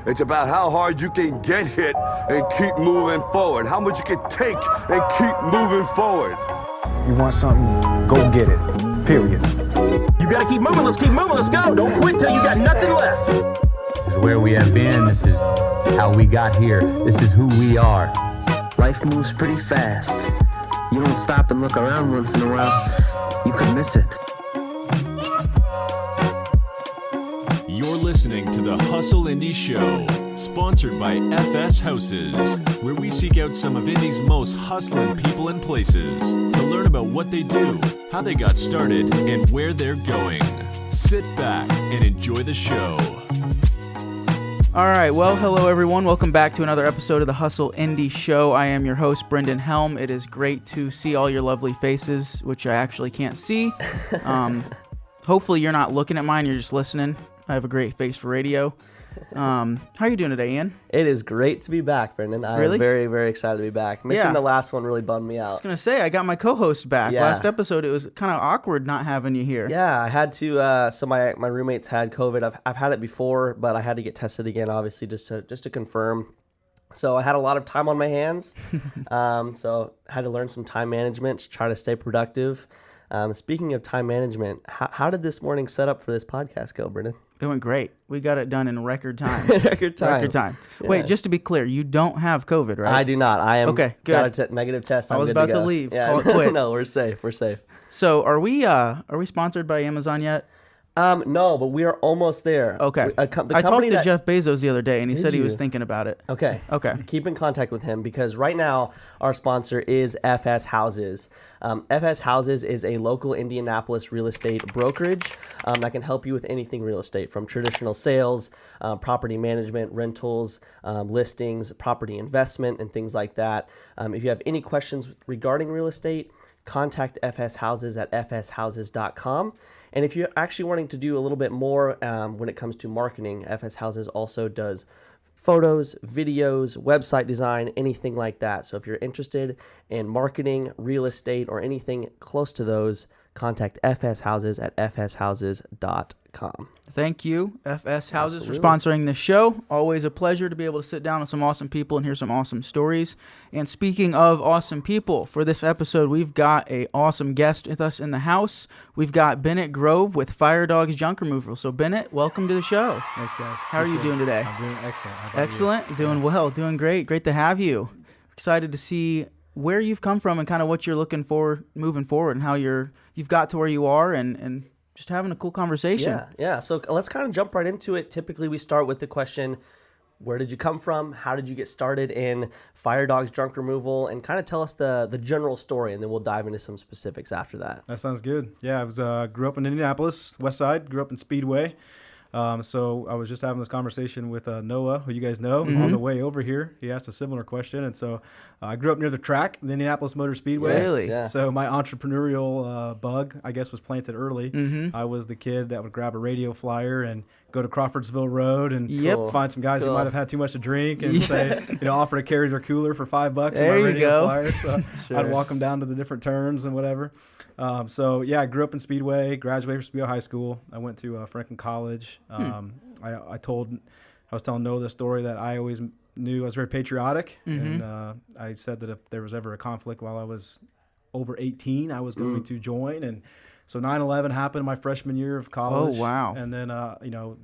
It's about how hard you can get hit and keep moving forward. How much you can take and keep moving forward. You want something, go get it. Period. You gotta keep moving, let's keep moving, let's go. Don't quit till you got nothing left. This is where we have been, this is how we got here, this is who we are. Life moves pretty fast. You don't stop and look around once in a while, you could miss it. You're listening to the Hustle Indie Show, sponsored by FS Houses, where we seek out some of Indie's most hustling people and places to learn about what they do, how they got started, and where they're going. Sit back and enjoy the show. All right, well, hello everyone. Welcome back to another episode of the Hustle Indie Show. I am your host, Brendan Helm. It is great to see all your lovely faces, which I actually can't see. Hopefully you're not looking at mine, you're just listening. I have a great face for radio. How are you doing today, Ian? It is great to be back, Brendan. I'm very, very excited to be back. Missing the last one really bummed me out. I was going to say, I got my co-host back. Yeah. Last episode, it was kind of awkward not having you here. Yeah, I had to, so my roommates had COVID. I've had it before, but I had to get tested again, obviously, just to confirm. So I had a lot of time on my hands. So I had to learn some time management to try to stay productive. Speaking of time management, how did this morning's setup for this podcast go, Brendan? It went great. We got it done in record time. Record time. Record time. Yeah. Wait, just to be clear, you don't have COVID, right? I do not. I am. Okay, good. Got a negative test. I was about to leave. Yeah. Call it quit. No, we're safe. We're safe. So, are we sponsored by Amazon yet? No, but we are almost there. Okay. I talked to Jeff Bezos the other day, and he said he was thinking about it. Okay. Keep in contact with him because right now our sponsor is FS Houses. FS Houses is a local Indianapolis real estate brokerage that can help you with anything real estate, from traditional sales, property management, rentals, listings, property investment, and things like that. If you have any questions regarding real estate, contact FS Houses at fshouses.com. And if you're actually wanting to do a little bit more when it comes to marketing, FS Houses also does photos, videos, website design, anything like that. So if you're interested in marketing, real estate, or anything close to those, contact FS Houses at fshouses.com. Thank you, FS Houses, for sponsoring this show. Always a pleasure to be able to sit down with some awesome people and hear some awesome stories. And speaking of awesome people, for this episode, we've got an awesome guest with us in the house. We've got Bennet Grove with Fire Dawgs Junk Removal. So, Bennett, welcome to the show. Thanks, guys. How are you doing today? I'm doing excellent. How about Excellent. you? Doing well. Doing great. Great to have you. Excited to see where you've come from and kind of what you're looking for moving forward and how you've got to where you are and just having a cool conversation. Yeah. So let's kind of jump right into it. Typically, we start with the question, where did you come from? How did you get started in Fire Dawgs Junk Removal? And kind of tell us the general story, and then we'll dive into some specifics after that. That sounds good. Yeah, I grew up in Indianapolis, West Side, grew up in Speedway. So I was just having this conversation with Noah, who you guys know, on the way over here. He asked a similar question. And so I grew up near the track, the Indianapolis Motor Speedway. Really? Yeah. So my entrepreneurial bug, I guess, was planted early. Mm-hmm. I was the kid that would grab a radio flyer and go to Crawfordsville Road and find some guys who might have had too much to drink and say, offer to carry their cooler for $5 there in my you radio go. flyer. So I'd walk them down to the different turns and whatever. I grew up in Speedway, graduated from Speedway High School. I went to Franklin College. I was telling Noah the story that I always knew I was very patriotic. Mm-hmm. And I said that if there was ever a conflict while I was over 18, I was going to join. And so 9/11 happened my freshman year of college. Oh, wow. And then,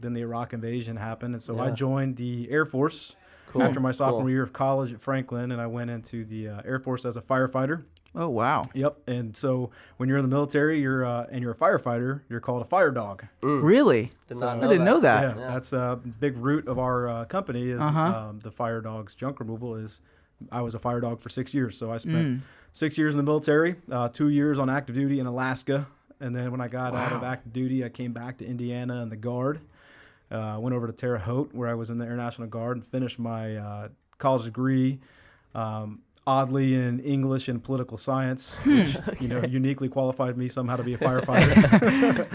then the Iraq invasion happened. And so I joined the Air Force after my sophomore year of college at Franklin. And I went into the Air Force as a firefighter. Oh, wow. Yep. And so when you're in the military, you're a firefighter, you're called a fire dog. Really? I didn't know that. Yeah. That's a big root of our company is the Fire Dawgs Junk Removal. I was a fire dog for 6 years. So I spent 6 years in the military, 2 years on active duty in Alaska. And then when I got out of active duty, I came back to Indiana in the Guard. Went over to Terre Haute, where I was in the Air National Guard, and finished my college degree, oddly in English and political science, which uniquely qualified me somehow to be a firefighter.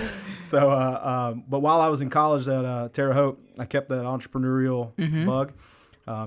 But while I was in college at Terre Haute, I kept that entrepreneurial bug,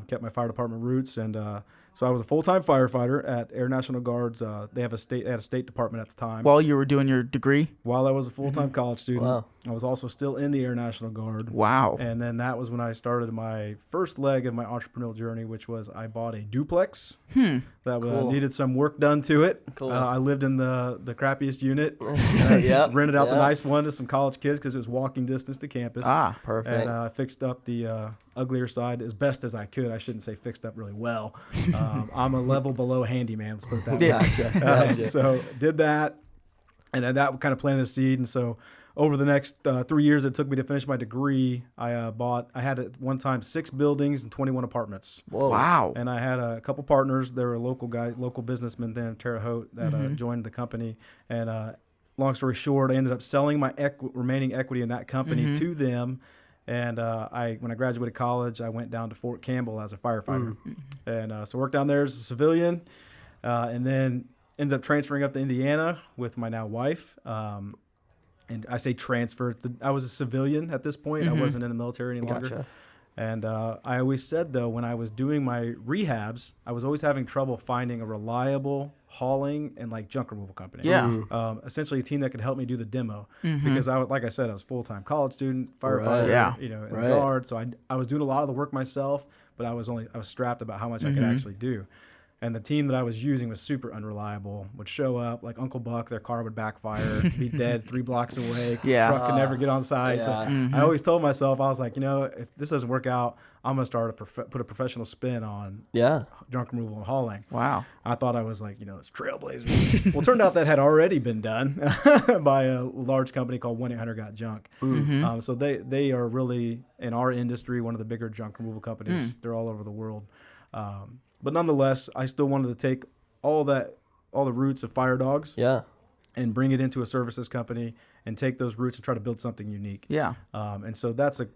kept my fire department roots, and So I was a full-time firefighter at Air National Guard's. They had a state department at the time. While you were doing your degree? While I was a full-time college student, I was also still in the Air National Guard. Wow. And then that was when I started my first leg of my entrepreneurial journey, which was I bought a duplex that needed some work done to it. Cool. I lived in the crappiest unit. And I rented out the nice one to some college kids because it was walking distance to campus. Ah, perfect. And I fixed up the uglier side as best as I could. I shouldn't say fixed up really well. I'm a level below handyman, let's put it that way. Gotcha. So did that, and then that kind of planted a seed. And so over the next 3 years it took me to finish my degree, I had at one time 6 buildings and 21 apartments. Whoa. Wow. And I had a couple partners. There were local businessmen there in Terre Haute that joined the company. And long story short, I ended up selling my remaining equity in that company to them. And when I graduated college, I went down to Fort Campbell as a firefighter. And so worked down there as a civilian, and then ended up transferring up to Indiana with my now wife. And I say transfer. I was a civilian at this point. I wasn't in the military any longer. Gotcha. And I always said, though, when I was doing my rehabs, I was always having trouble finding a reliable hauling and like junk removal company. Yeah. Essentially a team that could help me do the demo because like I said, I was a full-time college student, firefighter, in the Guard. So I was doing a lot of the work myself, but I was strapped about how much I could actually do. And the team that I was using was super unreliable, would show up like Uncle Buck, their car would backfire, be dead 3 blocks away, truck could never get on site. So I always told myself, I was like, if this doesn't work out, I'm going to start put a professional spin on junk removal and hauling. Wow. I thought I was like, this trailblazer. Well, it turned out that had already been done by a large company called 1-800-GOT-JUNK. So they are really, in our industry, one of the bigger junk removal companies. They're all over the world. But nonetheless, I still wanted to take all the roots of Fire Dawgs and bring it into a services company and take those roots and try to build something unique. Yeah. And so that's a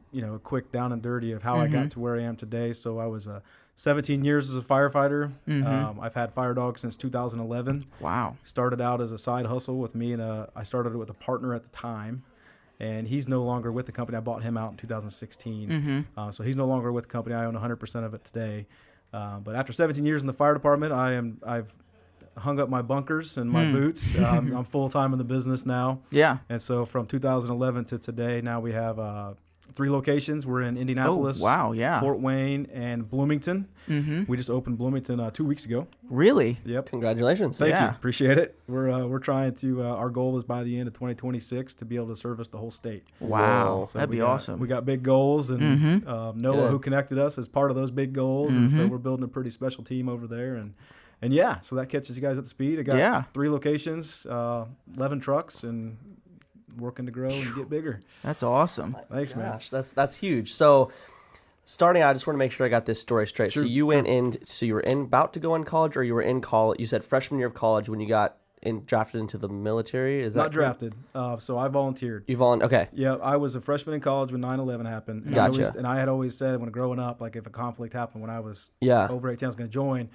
quick down and dirty of how I got to where I am today. So I was 17 years as a firefighter. I've had Fire Dawgs since 2011. Wow. Started out as a side hustle with me, and I started it with a partner at the time. And he's no longer with the company. I bought him out in 2016. So he's no longer with the company. I own 100% of it today. But after 17 years in the fire department, I've hung up my bunkers and my boots. I'm full-time in the business now. Yeah. And so from 2011 to today, now we have 3 locations. We're in Indianapolis, Fort Wayne, and Bloomington. We just opened Bloomington 2 weeks ago. Really? Yep. Congratulations. Thank you. Appreciate it. We're trying to, our goal is by the end of 2026 to be able to service the whole state. Wow. So that'd be awesome. We got big goals, and Noah, who connected us, is part of those big goals. And so we're building a pretty special team over there. And yeah, so that catches you guys up to speed. I got 3 locations, 11 trucks, and working to grow and get bigger. That's awesome. Thanks, man. That's huge. So starting out, I just want to make sure I got this story straight. So you went in, so you were about to go in college, or you were in college? You said freshman year of college when you got drafted into the military? Is that not drafted? So I volunteered. You volunteered? Okay. Yeah, I was a freshman in college when 9/11 happened. And Gotcha. I had always said when growing up, like if a conflict happened when I was over 18, I was going to join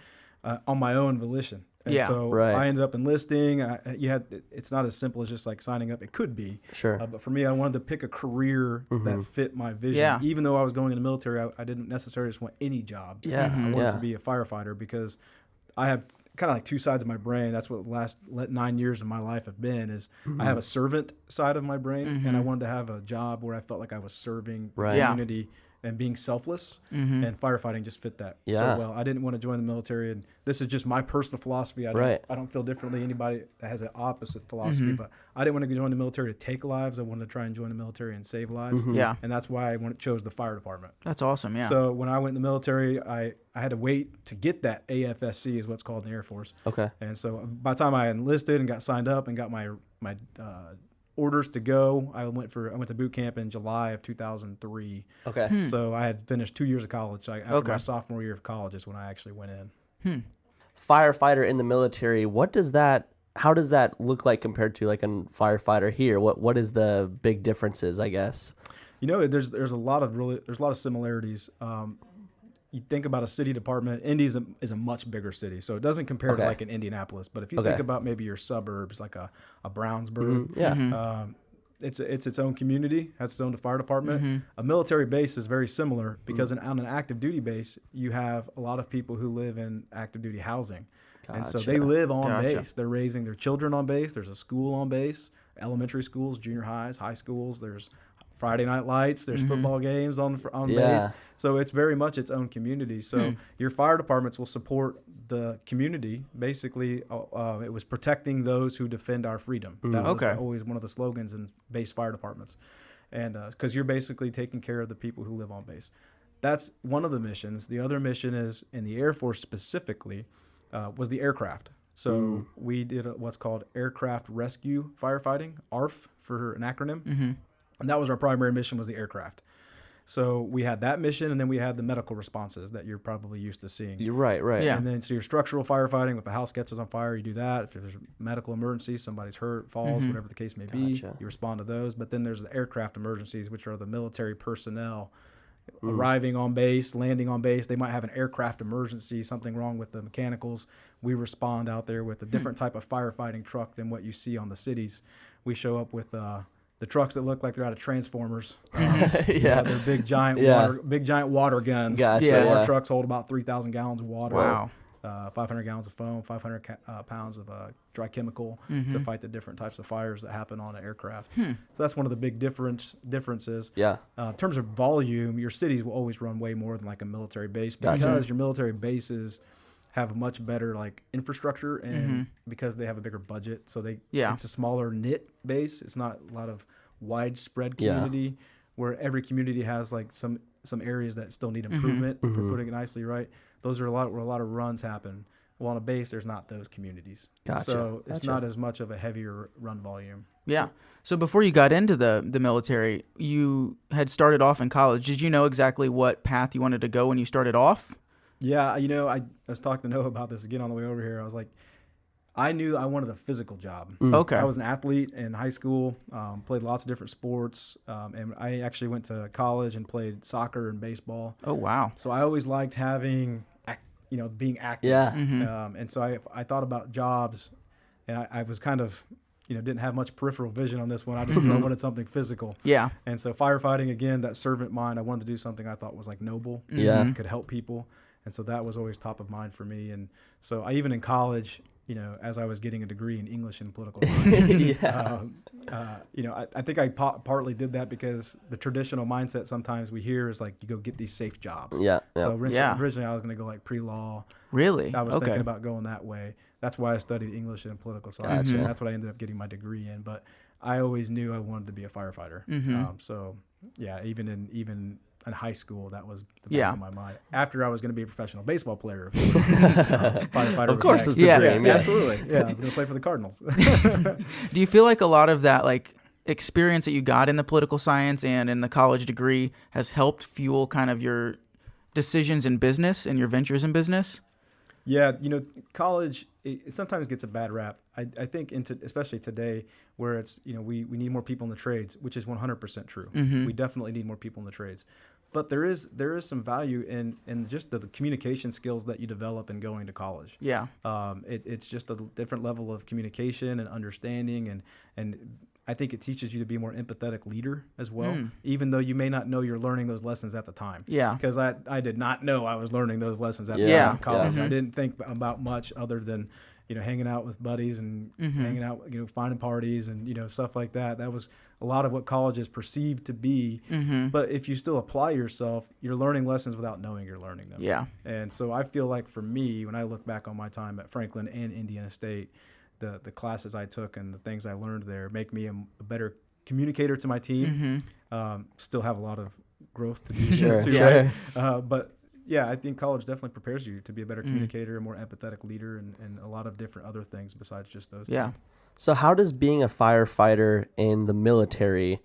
on my own volition. And so I ended up enlisting. It's not as simple as just like signing up. It could be. Sure. But for me, I wanted to pick a career that fit my vision. Yeah. Even though I was going in the military, I didn't necessarily just want any job. Yeah. I wanted to be a firefighter because I have kind of like 2 sides of my brain. That's what the last 9 years of my life have been is I have a servant side of my brain, and I wanted to have a job where I felt like I was serving the community and being selfless, and firefighting just fit that so well. I didn't want to join the military, and this is just my personal philosophy. I don't feel differently anybody that has an opposite philosophy, but I didn't want to join the military to take lives. I wanted to try and join the military and save lives. Yeah. And that's why I chose the fire department. That's awesome, yeah. So when I went in the military, I had to wait to get that AFSC is what's called in the Air Force. Okay. And so by the time I enlisted and got signed up and got my orders to go, I went to boot camp in July of 2003. Okay. So I had finished 2 years of college. After my sophomore year of college is when I actually went in. Firefighter in the military, how does that look like compared to like a firefighter here? What is the big differences, I guess? There's a lot of similarities. You think about a city department. Indy is a much bigger city, so it doesn't compare to like an Indianapolis. But if you think about maybe your suburbs, like a Brownsburg, it's its own community, has its own fire department. A military base is very similar because on an active duty base, you have a lot of people who live in active duty housing. And so they live on base. They're raising their children on base. There's a school on base, elementary schools, junior highs, high schools. There's Friday night lights. There's football games on base. So it's very much its own community. So your fire departments will support the community. Basically, it was protecting those who defend our freedom. That was always one of the slogans in base fire departments. And because you're basically taking care of the people who live on base. That's one of the missions. The other mission is in the Air Force specifically was the aircraft. So we did what's called Aircraft Rescue Firefighting, ARF for an acronym. And that was our primary mission, was the aircraft. So we had that mission, and then we had the medical responses that you're probably used to seeing. You're right. Yeah. And then so your structural firefighting, if a house catches on fire, you do that. If there's a medical emergency, somebody's hurt, falls, whatever the case may be, you respond to those. But then there's the aircraft emergencies, which are the military personnel arriving on base, landing on base. They might have an aircraft emergency, something wrong with the mechanicals. We respond out there with a different type of firefighting truck than what you see on the cities. We show up with the trucks that look like they're out of Transformers. They're big giant water guns. So our trucks hold about 3,000 gallons of water. Wow. 500 gallons of foam, 500 pounds of dry chemical to fight the different types of fires that happen on an aircraft. So that's one of the big differences. In terms of volume, your cities will always run way more than like a military base because your military bases have a much better like infrastructure and because they have a bigger budget. So it's a smaller knit base. It's not a lot of widespread community where every community has like some areas that still need improvement for putting it nicely right. Those are where a lot of runs happen. Well, on a base, there's not those communities. So it's not as much of a heavier run volume. Yeah. So before you got into the military, you had started off in college. Did you know exactly what path you wanted to go when you started off? Yeah, I was talking to Noah about this again on the way over here. I was like, I knew I wanted a physical job. Okay. I was an athlete in high school, played lots of different sports, and I actually went to college and played soccer and baseball. Oh, wow. So I always liked being active. And so I thought about jobs, and I was kind of, didn't have much peripheral vision on this one. I just knew I wanted something physical. Yeah. And so firefighting, again, that servant mind, I wanted to do something I thought was like noble. Could help people. And so that was always top of mind for me. And so even in college, as I was getting a degree in English and political science, I think I partly did that because the traditional mindset sometimes we hear is like, you go get these safe jobs. So originally I was going to go like pre-law. Really? I was thinking about going that way. That's why I studied English and political science. And that's what I ended up getting my degree in. But I always knew I wanted to be a firefighter. Even in high school, that was the back of my mind. After I was going to be a professional baseball player, firefighter. Of course, it's the dream. Absolutely. Yeah, I was going to play for the Cardinals. Do you feel like a lot of that like experience that you got in the political science and in the college degree has helped fuel kind of your decisions in business and your ventures in business? Yeah, college it sometimes gets a bad rap. I think especially today where it's we need more people in the trades, which is 100% true. We definitely need more people in the trades. But there is some value in just the communication skills that you develop in going to college. Yeah. It's just a different level of communication and understanding and I think it teaches you to be a more empathetic leader as well, even though you may not know you're learning those lessons at the time. Yeah. Because I did not know I was learning those lessons at the time in college. I didn't think about much other than, hanging out with buddies and hanging out, finding parties and, stuff like that. That was a lot of what college is perceived to be. But if you still apply yourself, you're learning lessons without knowing you're learning them. Yeah. And so I feel like for me, when I look back on my time at Franklin and Indiana State, the classes I took and the things I learned there make me a better communicator to my team. Still have a lot of growth to do. But yeah, I think college definitely prepares you to be a better communicator, a more empathetic leader, and a lot of different other things besides just those two. So how does being a firefighter in the military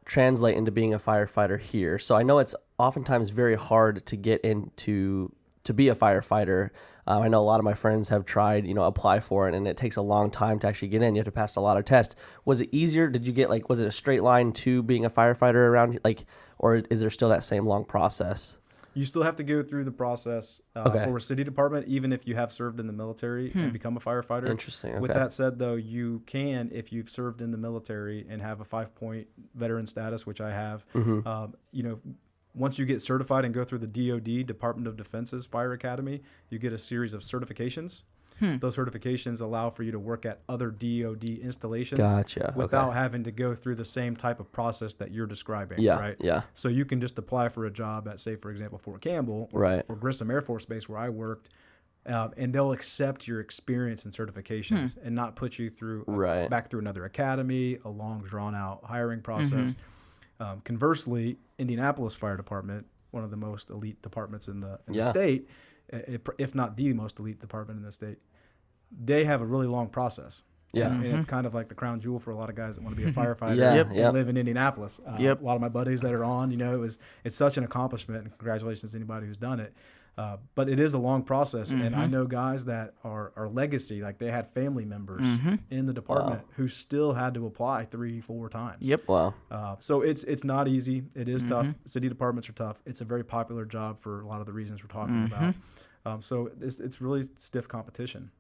translate into being a firefighter here? So I know it's oftentimes very hard to get into to be a firefighter. I know a lot of my friends have tried, apply for it, and it takes a long time to actually get in. You have to pass a lot of tests. Was it easier? Did you get was it a straight line to being a firefighter around or is there still that same long process? You still have to go through the process for a city department, even if you have served in the military and become a firefighter. Interesting. Okay. With that said, though, you can, if you've served in the military and have a 5-point veteran status, which I have, once you get certified and go through the DoD, Department of Defense's Fire Academy, you get a series of certifications. Those certifications allow for you to work at other DoD installations without having to go through the same type of process that you're describing, right? Yeah. So you can just apply for a job at, say, for example, Fort Campbell or Grissom Air Force Base where I worked, and they'll accept your experience and certifications and not put you through back through another academy, a long, drawn-out hiring process. Conversely, Indianapolis Fire Department, one of the most elite departments in the state, if not the most elite department in the state, they have a really long process. And it's kind of like the crown jewel for a lot of guys that want to be a firefighter and live in Indianapolis. A lot of my buddies that are on, it's such an accomplishment, and congratulations to anybody who's done it. But it is a long process, and I know guys that are legacy, like they had family members in the department who still had to apply 3-4 times. So it's not easy. It is tough. City departments are tough. It's a very popular job for a lot of the reasons we're talking about. So it's really stiff competition.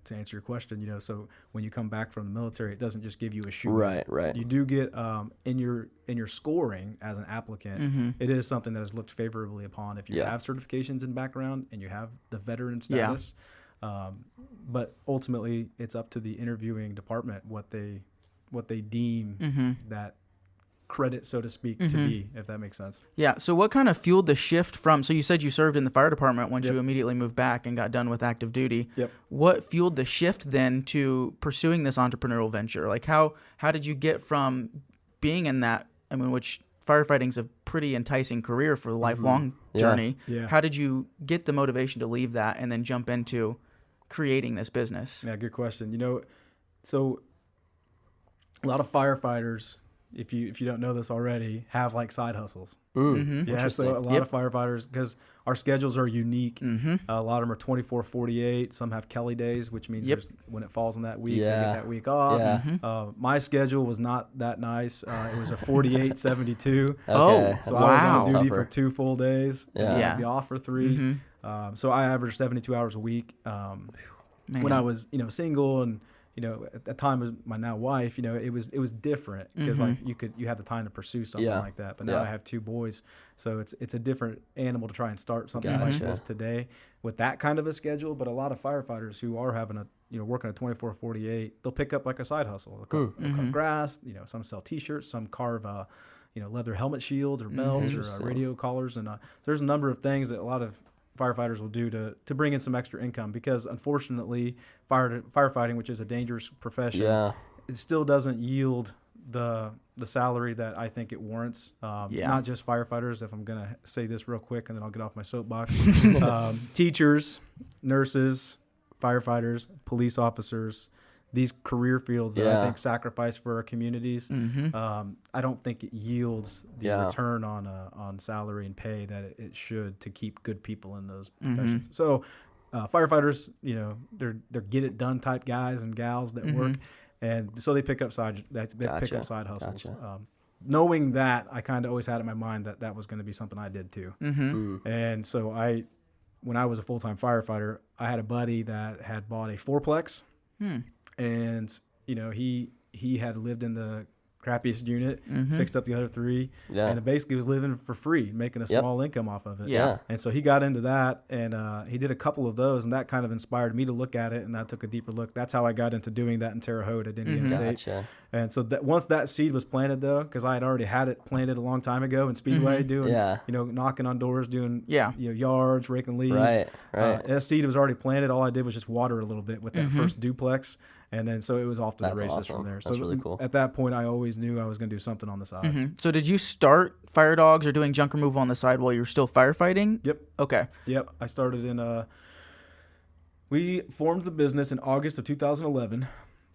To answer your question, so when you come back from the military, it doesn't just give you a shoe. Right. You do get in your scoring as an applicant, it is something that is looked favorably upon if you have certifications in background and you have the veteran status. But ultimately, it's up to the interviewing department what they deem that credit, so to speak, to be, if that makes sense. Yeah. So what kind of fueled the shift from, so you said you served in the fire department once you immediately moved back and got done with active duty. What fueled the shift then to pursuing this entrepreneurial venture? Like how did you get from being in that, which firefighting's a pretty enticing career for a lifelong journey. How did you get the motivation to leave that and then jump into creating this business? Yeah, good question. So a lot of firefighters, if you don't know this already, have like side hustles. Yeah, so a lot of firefighters, because our schedules are unique. A lot of them are 24/48. Some have Kelly days, which means when it falls on that week, they get that week off. My schedule was not that nice. It was a 48/72. So I was on duty for 2 full days. I'd be off for 3. So I averaged 72 hours a week. When I was single and at the time with my now wife, it was different because like you had the time to pursue something like that. But now I have 2 boys, so it's a different animal to try and start something like this today with that kind of a schedule. But a lot of firefighters who are having working a 24/48, they'll pick up like a side hustle. They'll cut grass. Some sell T-shirts, some carve leather helmet shields or belts or radio collars, and there's a number of things that a lot of firefighters will do to bring in some extra income, because unfortunately firefighting, which is a dangerous profession, it still doesn't yield the salary that I think it warrants. Not just firefighters, if I'm going to say this real quick and then I'll get off my soapbox. Teachers, nurses, firefighters, police officers, these career fields that I think sacrifice for our communities, I don't think it yields the return on salary and pay that it should to keep good people in those professions. So firefighters, they're get it done type guys and gals that work, and so they pick up side hustles. Gotcha. Knowing that, I kind of always had in my mind that was going to be something I did too. And so when I was a full-time firefighter, I had a buddy that had bought a fourplex. And he had lived in the crappiest unit, fixed up the other 3, and basically was living for free, making a small income off of it. And so he got into that, and he did a couple of those, and that kind of inspired me to look at it, and I took a deeper look. That's how I got into doing that in Terre Haute at Indiana State. And so that once that seed was planted, though, because I had already had it planted a long time ago in Speedway, doing knocking on doors, doing yards, raking leaves. That seed was already planted. All I did was just water a little bit with that first duplex. And then so it was off to the races from there. That's really cool. At that point, I always knew I was going to do something on the side. So did you start Fire Dawgs or doing junk removal on the side while you were still firefighting? Yep. Okay. Yep. I started we formed the business in August of 2011,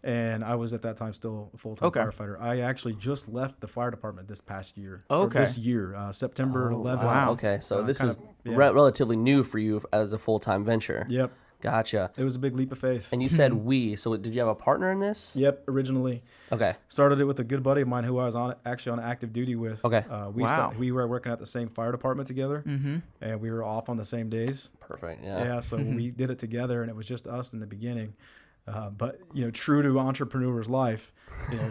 and I was at that time still a full-time firefighter. I actually just left the fire department this past year. This year, September 11th. Wow. Okay. So this is relatively new for you as a full-time venture. Yep. Gotcha. It was a big leap of faith. And you said we. So did you have a partner in this? Yep, originally. Okay. Started it with a good buddy of mine who I was actually on active duty with. Okay. We were working at the same fire department together, and we were off on the same days. Perfect. Yeah. Yeah. So we did it together, and it was just us in the beginning. But true to entrepreneur's life,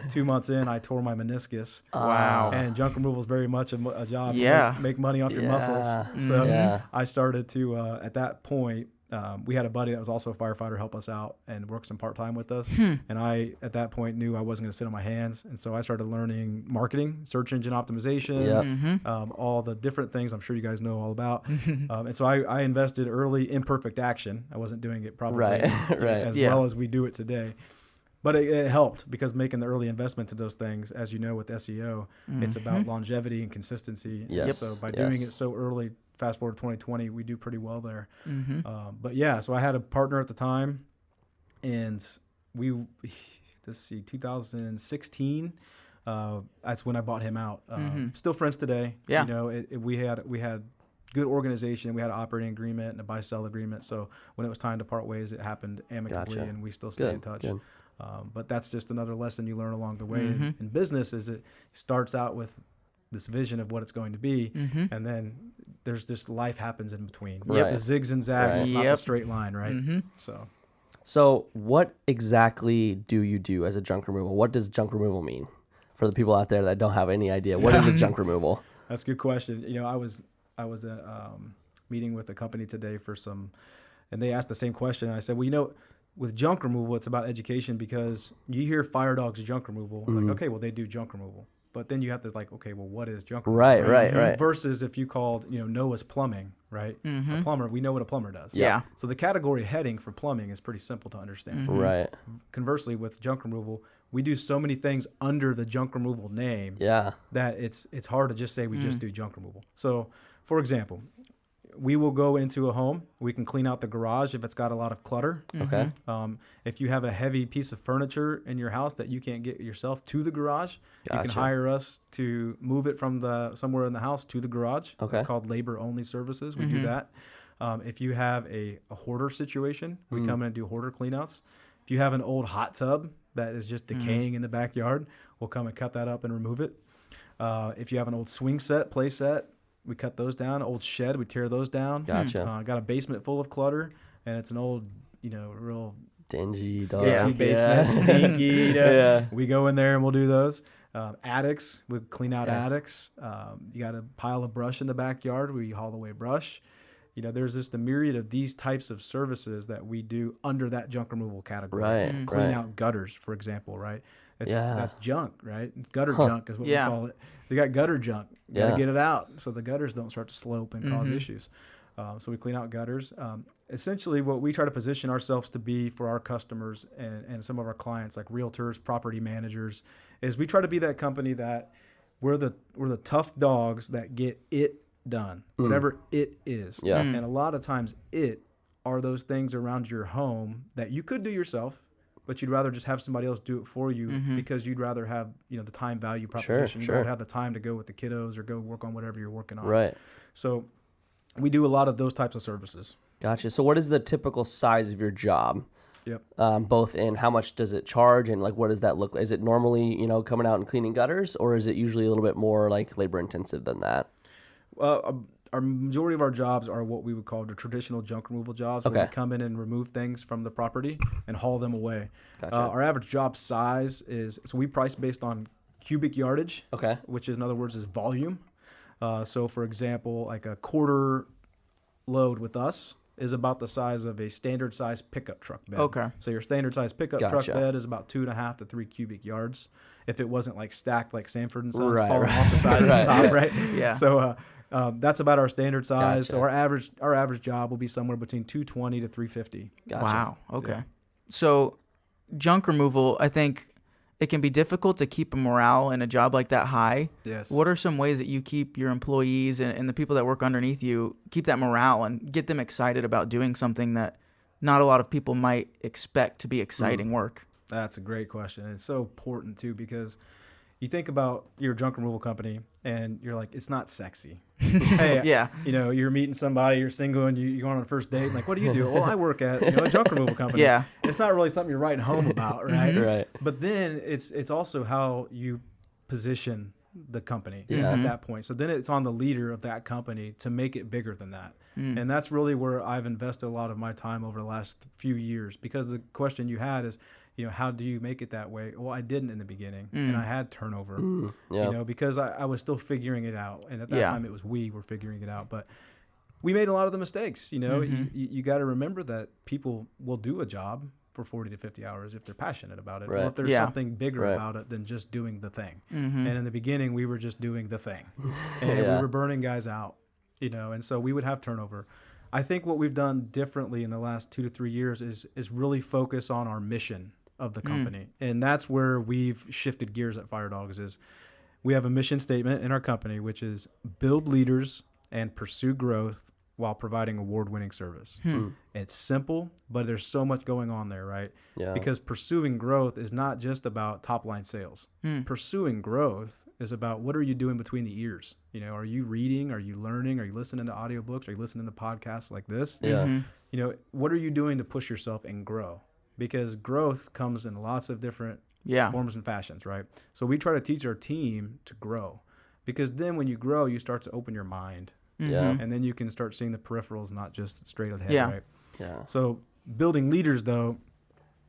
2 months in, I tore my meniscus. Wow. And junk removal is very much a job. Yeah. Make money off your muscles. So I started to at that point. We had a buddy that was also a firefighter help us out and work some part-time with us. And I, at that point, knew I wasn't going to sit on my hands. And so I started learning marketing, search engine optimization, all the different things I'm sure you guys know all about. And so I invested early in perfect action. I wasn't doing it probably as well as we do it today. But it helped because making the early investment to those things, as you know, with SEO, it's about longevity and consistency. Yes. So by doing it so early, fast forward to 2020, we do pretty well there. But yeah, so I had a partner at the time, and let's see, 2016, that's when I bought him out. Still friends today. Yeah. We had good organization. We had an operating agreement and a buy-sell agreement. So when it was time to part ways, it happened amicably, and we still stay in touch. Good. But that's just another lesson you learn along the way in business. Is it starts out with this vision of what it's going to be, and then there's this life happens in between. It's the zigs and zags. It's not the straight line, right? So what exactly do you do as a junk removal? What does junk removal mean for the people out there that don't have any idea? What is a junk removal? That's a good question. I was at meeting with a company today and they asked the same question. And I said, well, with junk removal, it's about education, because you hear Fire Dawgs Junk Removal, like, okay, well, they do junk removal. But then you have to okay, well, what is junk removal? Right. Versus if you called, Noah's plumbing, right? A plumber, we know what a plumber does. Yeah. So the category heading for plumbing is pretty simple to understand. Right. Conversely, with junk removal, we do so many things under the junk removal name that it's hard to just say we just do junk removal. So, for example, we will go into a home. We can clean out the garage if it's got a lot of clutter. Okay. If you have a heavy piece of furniture in your house that you can't get yourself to the garage, you can hire us to move it from somewhere in the house to the garage. Okay. It's called labor-only services. We do that. If you have a hoarder situation, we come in and do hoarder cleanouts. If you have an old hot tub that is just decaying in the backyard, we'll come and cut that up and remove it. If you have an old swing set, play set, we cut those down. Old shed, we tear those down. Gotcha. Got a basement full of clutter, and it's an old, real dingy, sketchy basement, stinky. We go in there and we'll do those. Attics, we clean out attics. You got a pile of brush in the backyard, we haul away brush. There's just a myriad of these types of services that we do under that junk removal category. Right. Clean out gutters, for example, right? That's junk, right? Gutter junk is what we call it. They got gutter junk. You got to get it out so the gutters don't start to slope and cause issues. So we clean out gutters. Essentially, what we try to position ourselves to be for our customers and some of our clients, like realtors, property managers, is we try to be that company that we're the tough dogs that get it done, whatever it is. Yeah. And a lot of times it are those things around your home that you could do yourself, but you'd rather just have somebody else do it for you because you'd rather have, the time value proposition. You'd rather have the time to go with the kiddos or go work on whatever you're working on. Right. So we do a lot of those types of services. Gotcha. So what is the typical size of your job? Yep. Both in how much does it charge and what does that look like? Is it normally, coming out and cleaning gutters, or is it usually a little bit more labor intensive than that? Our majority of our jobs are what we would call the traditional junk removal jobs, where we come in and remove things from the property and haul them away. Gotcha. Our average job size so we price based on cubic yardage, which is, in other words, is volume. So, for example, like a quarter load with us is about the size of a standard size pickup truck bed. Okay. So your standard size pickup truck bed is about 2.5 to 3 cubic yards. If it wasn't stacked like Sanford and Sons falling off the sides on top, right? Yeah. So that's about our standard size. Gotcha. So our average job will be somewhere between 220 to 350. Gotcha. Wow. Okay. Yeah. So junk removal, I think it can be difficult to keep a morale in a job like that high. Yes. What are some ways that you keep your employees and the people that work underneath you, keep that morale and get them excited about doing something that not a lot of people might expect to be exciting work? That's a great question. And it's so important too, because you think about your junk removal company and you're like, it's not sexy. Hey, Yeah. you know, you're meeting somebody, you're single, and you're going on a first date. And like, what do you do? Well, I work at a junk removal company. Yeah. It's not really something you're writing home about, right? Right. But then it's also how you position the company at that point. So then it's on the leader of that company to make it bigger than that. And that's really where I've invested a lot of my time over the last few years, because the question you had is, you know, how do you make it that way? Well, I didn't in the beginning, and I had turnover, you know, because I was still figuring it out. And at that time we were figuring it out, but we made a lot of the mistakes, you know. You got to remember that people will do a job for 40 to 50 hours if they're passionate about it, or if there's something bigger about it than just doing the thing. And in the beginning, we were just doing the thing, and we were burning guys out, you know, and so we would have turnover. I think what we've done differently in the last 2 to 3 years is really focus on our mission of the company. And that's where we've shifted gears at Fire Dawgs. Is we have a mission statement in our company, which is build leaders and pursue growth while providing award-winning service. It's simple, but there's so much going on there, right? Yeah. Because pursuing growth is not just about top-line sales. Pursuing growth is about, what are you doing between the ears? You know, are you reading? Are you learning? Are you listening to audiobooks? Are you listening to podcasts like this? Yeah. You know, what are you doing to push yourself and grow? Because growth comes in lots of different forms and fashions, right? So we try to teach our team to grow, because then when you grow, you start to open your mind. And then you can start seeing the peripherals, not just straight ahead, right? Yeah. So building leaders, though,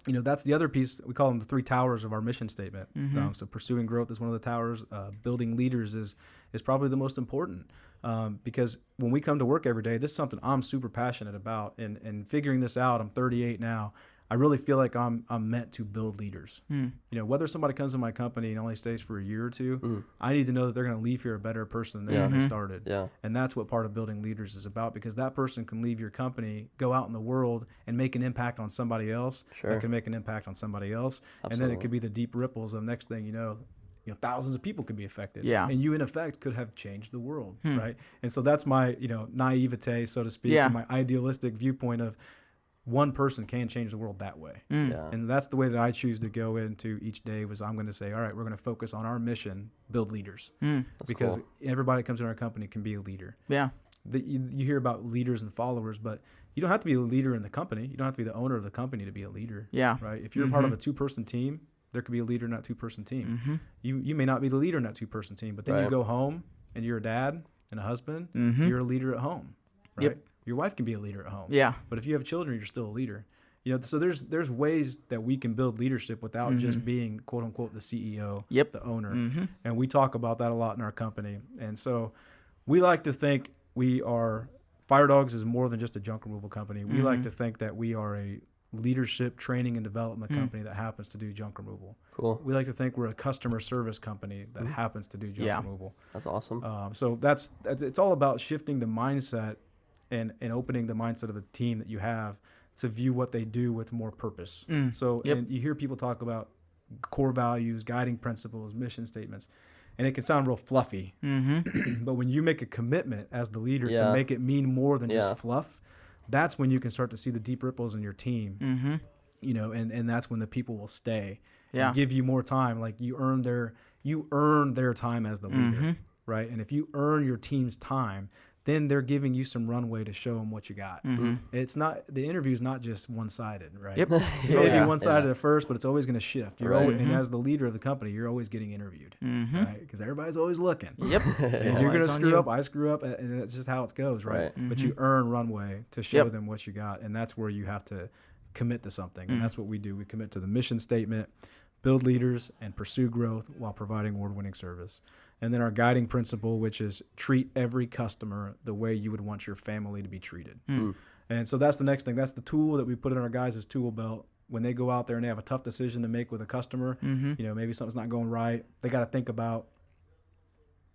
you know, that's the other piece. We call them the 3 towers of our mission statement. So pursuing growth is one of the towers. Building leaders is probably the most important, because when we come to work every day, this is something I'm super passionate about. And figuring this out, I'm 38 now. I really feel like I'm meant to build leaders. You know, whether somebody comes to my company and only stays for a year or two, I need to know that they're going to leave here a better person than when they started. Yeah. And that's what part of building leaders is about, because that person can leave your company, go out in the world, and make an impact on somebody else. That can make an impact on somebody else. Absolutely. And then it could be the deep ripples of next thing you know, thousands of people could be affected. Yeah. And you, in effect, could have changed the world, right? And so that's my, you know, naivete, so to speak, and my idealistic viewpoint of, one person can change the world that way. And that's the way that I choose to go into each day. Was I'm going to say, all right, we're going to focus on our mission, build leaders. Because everybody that comes in our company can be a leader. You hear about leaders and followers, but you don't have to be a leader in the company. You don't have to be the owner of the company to be a leader. Right? If you're part of a 2-person team, there could be a leader in that 2-person team. You may not be the leader in that 2-person team, but then you go home and you're a dad and a husband. You're a leader at home. Right? Your wife can be a leader at home. But if you have children, you're still a leader. You know, so there's ways that we can build leadership without just being, quote unquote, the CEO, the owner. And we talk about that a lot in our company. And so we like to think Fire Dawgs is more than just a junk removal company. We like to think that we are a leadership training and development company that happens to do junk removal. Cool. We like to think we're a customer service company that happens to do junk removal. That's awesome. So it's all about shifting the mindset and opening the mindset of a team that you have to view what they do with more purpose. So and you hear people talk about core values, guiding principles, mission statements, and it can sound real fluffy. But when you make a commitment as the leader to make it mean more than just fluff, that's when you can start to see the deep ripples in your team. You know, and that's when the people will stay and give you more time. Like you earn their time as the leader, right? And if you earn your team's time, then they're giving you some runway to show them what you got. It's not, the interview is not just one-sided, right? It may be one-sided at first, but it's always going to shift. You're always, and as the leader of the company, you're always getting interviewed, right? Because everybody's always looking. And you're going to screw up, I screw up, and that's just how it goes, right? But you earn runway to show them what you got, and that's where you have to commit to something. And that's what we do. We commit to the mission statement, build leaders, and pursue growth while providing award-winning service. And then our guiding principle, which is treat every customer the way you would want your family to be treated. And so that's the next thing. That's the tool that we put in our guys' tool belt. When they go out there and they have a tough decision to make with a customer, you know, maybe something's not going right. They got to think about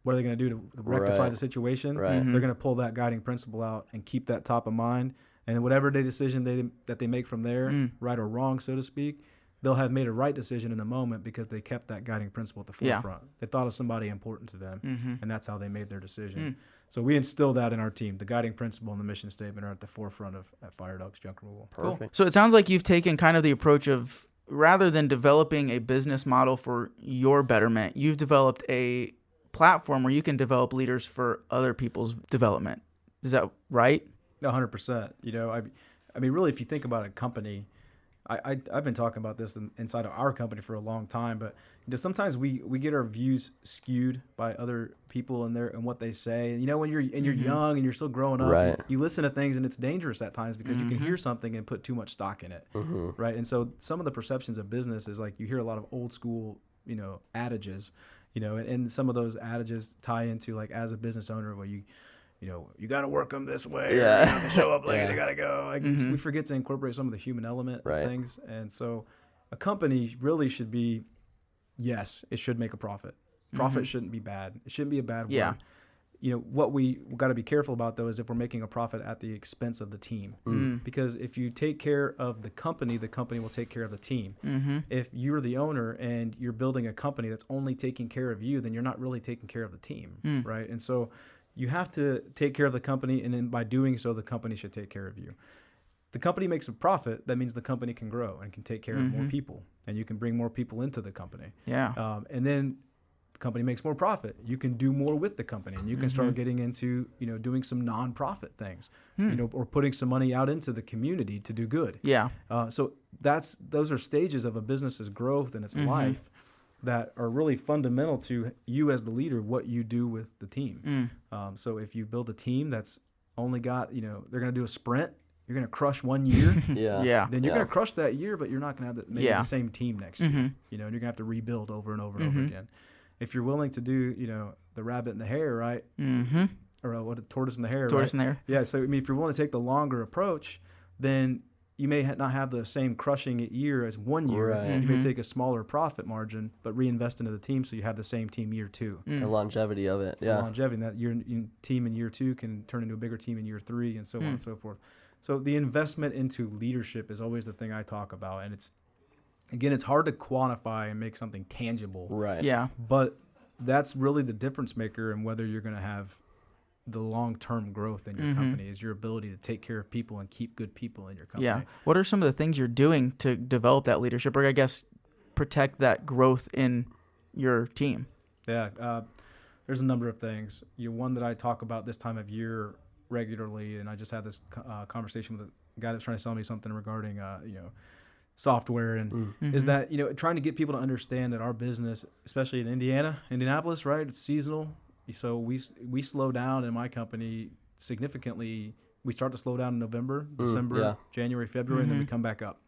what are they going to do to rectify the situation. They're going to pull that guiding principle out and keep that top of mind. And whatever decision that they make from there, right or wrong, so to speak, they'll have made a right decision in the moment because they kept that guiding principle at the forefront. They thought of somebody important to them, and that's how they made their decision. So we instill that in our team. The guiding principle and the mission statement are at the forefront at Fire Dawgs Junk Removal. Perfect. Cool. So it sounds like you've taken kind of the approach of rather than developing a business model for your betterment, you've developed a platform where you can develop leaders for other people's development. Is that right? 100%. You know, I mean, really, if you think about a company, I've been talking about this inside of our company for a long time, but you know, sometimes we get our views skewed by other people and what they say. You know, when you're young and you're still growing up, Right. you listen to things and it's dangerous at times because you can hear something and put too much stock in it, right? And so some of the perceptions of business is like you hear a lot of old school, you know, adages, you know, and some of those adages tie into like as a business owner where you know, you got to work them this way. Yeah. Or you have to show up late. Yeah. They got to go. Like we forget to incorporate some of the human element Right. of things. And so a company really should be, yes, it should make a profit. Profit shouldn't be bad. It shouldn't be a bad word. You know, what we got to be careful about, though, is if we're making a profit at the expense of the team. Because if you take care of the company will take care of the team. If you're the owner and you're building a company that's only taking care of you, then you're not really taking care of the team, right? And so you have to take care of the company, and then by doing so, the company should take care of you. The company makes a profit, that means the company can grow and can take care of more people, and you can bring more people into the company. And then the company makes more profit. You can do more with the company, and you can start getting into, you know, doing some nonprofit things, you know, or putting some money out into the community to do good. So those are stages of a business's growth and its life that are really fundamental to you as the leader, what you do with the team. So if you build a team that's only got, you know, they're going to do a sprint, you're going to crush 1 year. Then you're going to crush that year, but you're not going to have the same team next year, you know, and you're going to have to rebuild over and over and over again. If you're willing to do, you know, the rabbit and the hare, right? Or what, the tortoise and the hare, Tortoise right? and the hare. Yeah. So, I mean, if you're willing to take the longer approach, then you may not have the same crushing year as 1 year. Right. You may take a smaller profit margin, but reinvest into the team so you have the same team year 2. The longevity of it. The longevity, that your team in year 2 can turn into a bigger team in year 3, and so on and so forth. So the investment into leadership is always the thing I talk about, and it's hard to quantify and make something tangible. Right. But that's really the difference maker in whether you're going to have the long-term growth in your company, is your ability to take care of people and keep good people in your company. What are some of the things you're doing to develop that leadership, or I guess protect that growth in your team? There's a number of things. One that I talk about this time of year regularly, and I just had this conversation with a guy that's trying to sell me something regarding you know, software, and is that, you know, trying to get people to understand that our business, especially in Indianapolis, right, it's seasonal. So we slow down in my company significantly. We start to slow down in November, December, January, February, and then we come back up.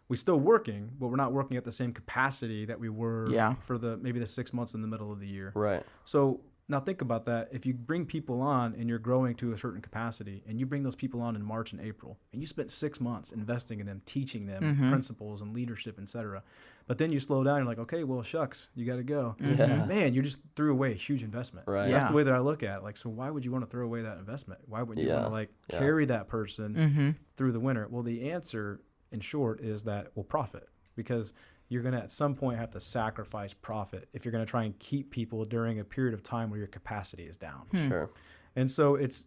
We're still working, but we're not working at the same capacity that we were for maybe the 6 months in the middle of the year. Right. So now think about that. If you bring people on and you're growing to a certain capacity, and you bring those people on in March and April, and you spent 6 months investing in them, teaching them principles and leadership, etc., but then you slow down, you're like, okay, well, shucks, you got to go. Man, you just threw away a huge investment. Right. That's the way that I look at it. Like, so why would you want to throw away that investment? Why would you want to carry that person through the winter? Well, the answer, in short, is that we'll profit, because you're going to at some point have to sacrifice profit if you're going to try and keep people during a period of time where your capacity is down. Sure. And so it's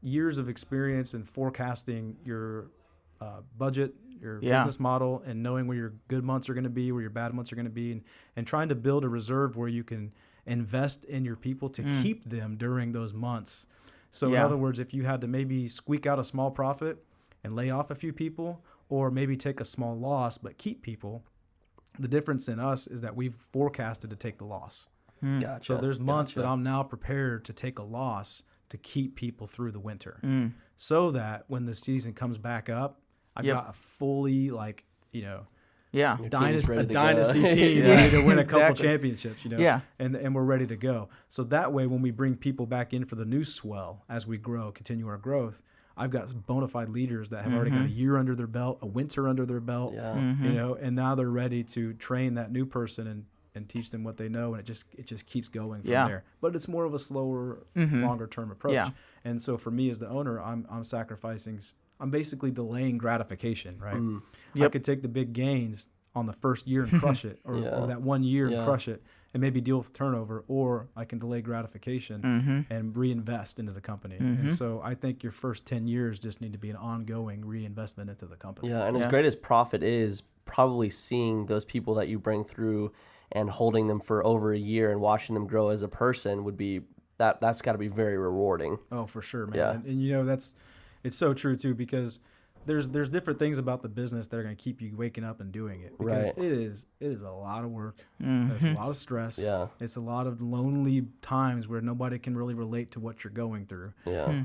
years of experience in forecasting your budget, your business model, and knowing where your good months are going to be, where your bad months are going to be, and trying to build a reserve where you can invest in your people to keep them during those months. So in other words, if you had to maybe squeak out a small profit and lay off a few people, or maybe take a small loss but keep people, the difference in us is that we've forecasted to take the loss. Gotcha. So there's months that I'm now prepared to take a loss to keep people through the winter, so that when the season comes back up, I've got a fully, like, you know, dynasty team ready to win a couple championships, you know, and we're ready to go. So that way, when we bring people back in for the new swell, as we grow, continue our growth, I've got bona fide leaders that have already got a year under their belt, a winter under their belt, you know, and now they're ready to train that new person and teach them what they know, and it just keeps going from there. But it's more of a slower, longer term approach. And so for me as the owner, I'm sacrificing. I'm basically delaying gratification, right? I could take the big gains on the first year and crush it, or that 1 year and crush it, and maybe deal with turnover, or I can delay gratification and reinvest into the company. And so I think your first 10 years just need to be an ongoing reinvestment into the company. Yeah, and as great as profit is, probably seeing those people that you bring through and holding them for over a year and watching them grow as a person would be that's got to be very rewarding. Oh, for sure, man. Yeah. And you know, it's so true too, because there's different things about the business that are going to keep you waking up and doing it, because Right. it is a lot of work. It's a lot of stress. Yeah. It's a lot of lonely times where nobody can really relate to what you're going through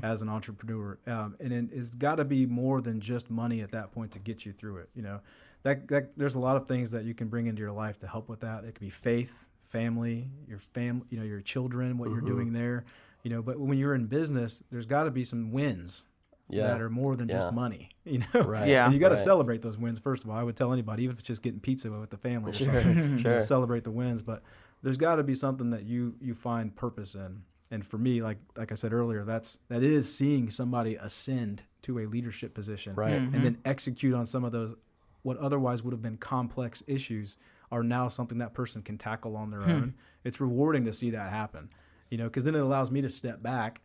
as an entrepreneur. And it's got to be more than just money at that point to get you through it. You know, that there's a lot of things that you can bring into your life to help with that. It could be faith, family, your children, what you're doing there, you know. But when you're in business, there's got to be some wins that are more than just money, you know. Right. Yeah. And you got to celebrate those wins. First of all, I would tell anybody, even if it's just getting pizza with the family, or something, you know, celebrate the wins. But there's got to be something that you find purpose in. And for me, like I said earlier, that is seeing somebody ascend to a leadership position, Right. and then execute on some of those what otherwise would have been complex issues are now something that person can tackle on their own. It's rewarding to see that happen, you know, because then it allows me to step back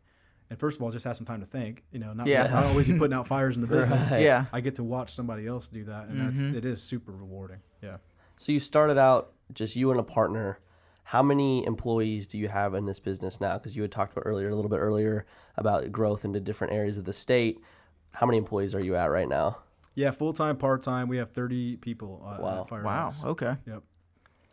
and first of all just have some time to think, you know, not always be putting out fires in the business. Right. Yeah. I get to watch somebody else do that, and it is super rewarding. Yeah. So you started out just you and a partner. How many employees do you have in this business now? Because you had talked about a little bit earlier about growth into different areas of the state. How many employees are you at right now? Yeah, full-time, part-time, we have 30 people at Fire Dawgs. Okay. Yep.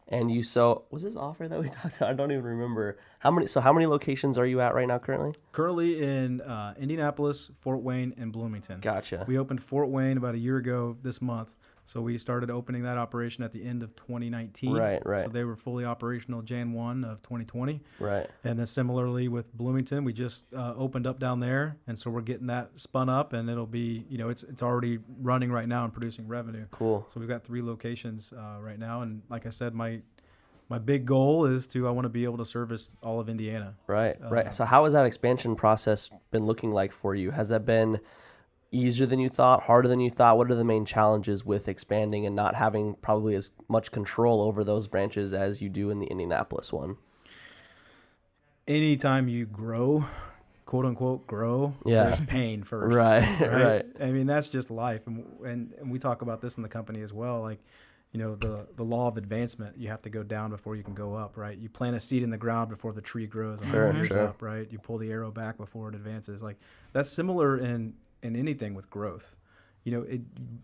And was this offer that we talked about? I don't even remember. How many locations are you at right now currently? Currently in Indianapolis, Fort Wayne, and Bloomington. Gotcha. We opened Fort Wayne about a year ago this month. So we started opening that operation at the end of 2019. Right. So they were fully operational Jan 1 of 2020. Right. And then similarly with Bloomington, we just opened up down there. And so we're getting that spun up, and it'll be, you know, it's already running right now and producing revenue. Cool. So we've got 3 locations right now. And like I said, my big goal is I want to be able to service all of Indiana. Right. So how has that expansion process been looking like for you? Has that been easier than you thought, harder than you thought? What are the main challenges with expanding and not having probably as much control over those branches as you do in the Indianapolis one? Anytime you grow, quote unquote grow, there's pain first. Right. I mean, that's just life. And we talk about this in the company as well. Like, you know, the law of advancement, you have to go down before you can go up, right? You plant a seed in the ground before the tree grows 100 years up, right? You pull the arrow back before it advances. Like, that's similar in anything with growth. You know,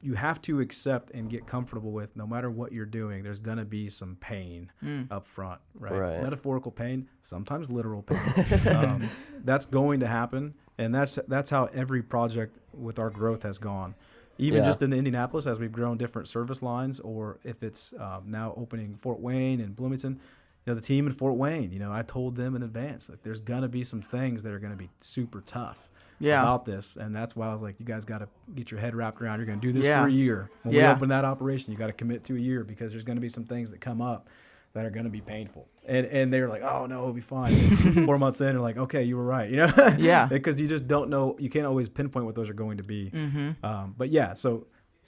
you have to accept and get comfortable with, no matter what you're doing, there's going to be some pain up front, right? Metaphorical pain, sometimes literal pain. That's going to happen, and that's how every project with our growth has gone. Even just in Indianapolis, as we've grown different service lines, or if it's now opening Fort Wayne and Bloomington, you know, the team in Fort Wayne, you know, I told them in advance, like, there's going to be some things that are going to be super tough about this. And that's why I was like, you guys got to get your head wrapped around. You're going to do this for a year. When we open that operation, you got to commit to a year, because there's going to be some things that come up that are going to be painful. And they're like, oh, no, it'll be fine. 4 months in, they're like, okay, you were right. You know? Yeah. Because you just don't know. You can't always pinpoint what those are going to be.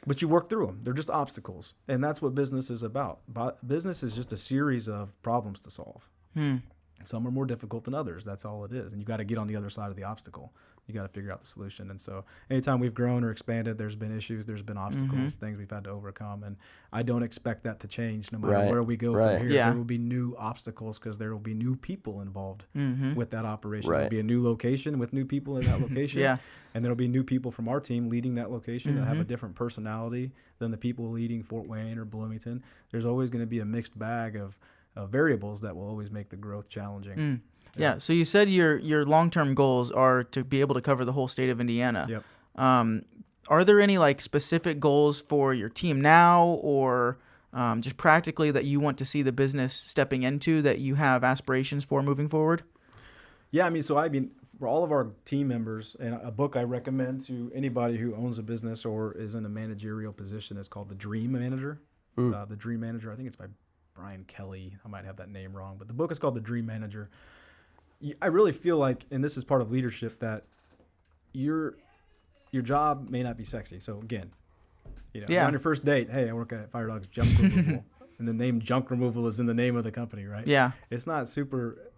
But you work through them. They're just obstacles. And that's what business is about. Business is just a series of problems to solve. Some are more difficult than others. That's all it is. And you got to get on the other side of the obstacle. You got to figure out the solution. And so anytime we've grown or expanded, there's been issues, there's been obstacles, things we've had to overcome. And I don't expect that to change no matter where we go from here. There will be new obstacles, because there will be new people involved with that operation. There'll be a new location with new people in that location. And there'll be new people from our team leading that location that have a different personality than the people leading Fort Wayne or Bloomington. There's always going to be a mixed bag of variables that will always make the growth challenging. Yeah. So you said your long-term goals are to be able to cover the whole state of Indiana. Yep. Are there any like specific goals for your team now, or just practically that you want to see the business stepping into, that you have aspirations for moving forward? Yeah. I mean, for all of our team members, and a book I recommend to anybody who owns a business or is in a managerial position is called The Dream Manager. The Dream Manager. I think it's by Brian Kelly. I might have that name wrong, but the book is called The Dream Manager. I really feel like, and this is part of leadership, that your job may not be sexy. So again, you know, you're on your first date, hey, I work at Fire Dawgs Junk Removal, and the name Junk Removal is in the name of the company, right? Yeah. It's not super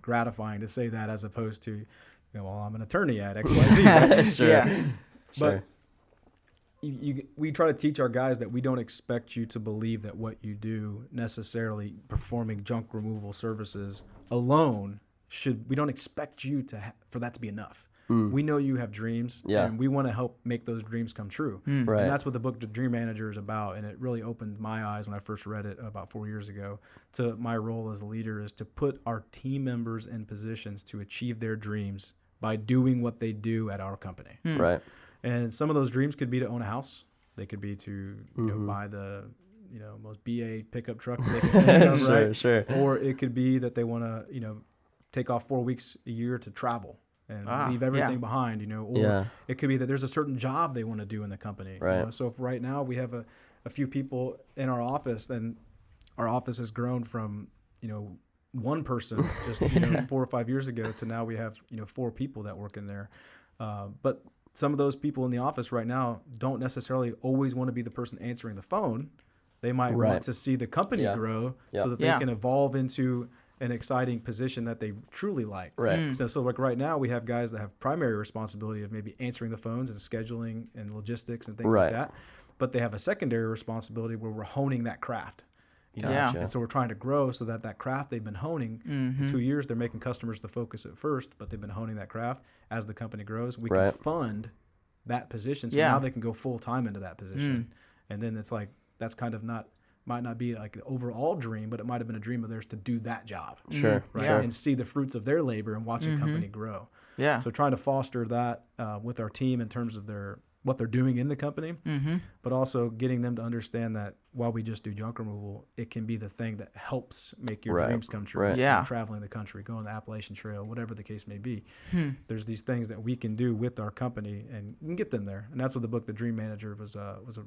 gratifying to say that, as opposed to, you know, well, I'm an attorney at XYZ. Right? Yeah. But we try to teach our guys that we don't expect you to believe that what you do necessarily performing junk removal services alone we don't expect you for that to be enough. We know you have dreams, and we want to help make those dreams come true. Right. And that's what the book The Dream Manager is about. And it really opened my eyes when I first read it about 4 years ago to my role as a leader is to put our team members in positions to achieve their dreams by doing what they do at our company. Right. And some of those dreams could be to own a house. They could be to you know, buy the most BA pickup truck that they can think of, right? Sure. Or it could be that they want to take off 4 weeks a year to travel and leave everything behind, or it could be that there's a certain job they want to do in the company. Right. So if right now we have a few people in our office, and our office has grown from, one person just 4 or 5 years ago to now we have, 4 people that work in there. But some of those people in the office right now don't necessarily always want to be the person answering the phone. They might want to see the company grow so that they can evolve into an exciting position that they truly like. Right. So like right now we have guys that have primary responsibility of maybe answering the phones and scheduling and logistics and things like that. But they have a secondary responsibility where we're honing that craft. Gotcha. And so we're trying to grow so that craft they've been honing for 2 years, they're making customers the focus at first, but they've been honing that craft. As the company grows, we can fund that position. So now they can go full time into that position. And then it's like, that's kind of might not be like the overall dream, but it might have been a dream of theirs to do that job. Sure. Right. Sure. And see the fruits of their labor and watch a company grow. Yeah. So trying to foster that with our team in terms of what they're doing in the company, but also getting them to understand that while we just do junk removal, it can be the thing that helps make your dreams come true. Right. Yeah. Traveling the country, going to the Appalachian Trail, whatever the case may be. There's these things that we can do with our company and we can get them there. And that's what the book The Dream Manager was